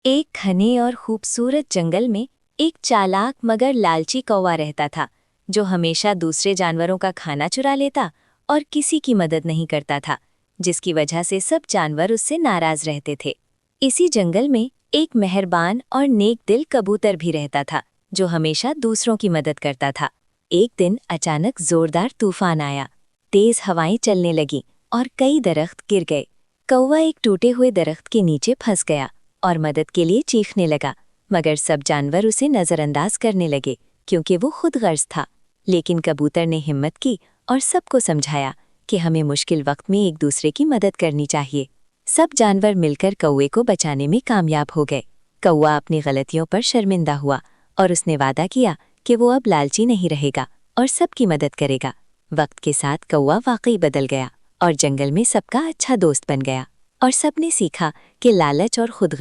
एक घने और खूबसूरत जंगल में एक चालाक मगर लालची कौवा रहता था, जो हमेशा दूसरे जानवरों का खाना चुरा लेता और किसी की मदद नहीं करता था, जिसकी वजह से सब जानवर उससे नाराज रहते थे। इसी जंगल में एक मेहरबान और नेक दिल कबूतर भी रहता था, जो हमेशा दूसरों की मदद करता था। एक दिन अचानक जोरदार तूफान आया, तेज हवाएं चलने लगीं और कई दरख्त गिर गए। कौवा एक टूटे हुए दरख्त के नीचे फंस गया और मदद के लिए चीखने लगा, मगर सब जानवर उसे नजरअंदाज करने लगे क्योंकि वो खुद गर्ज था। लेकिन कबूतर ने हिम्मत की और सबको समझाया कि हमें मुश्किल वक्त में एक दूसरे की मदद करनी चाहिए। सब जानवर मिलकर कौवे को बचाने में कामयाब हो गए। कौवा अपनी गलतियों पर शर्मिंदा हुआ और उसने वादा किया कि वो अब लालची नहीं रहेगा और सबकी मदद करेगा। वक्त के साथ कौवा वाकई बदल गया और जंगल में सबका अच्छा दोस्त बन गया, और सबने सीखा कि लालच और खुद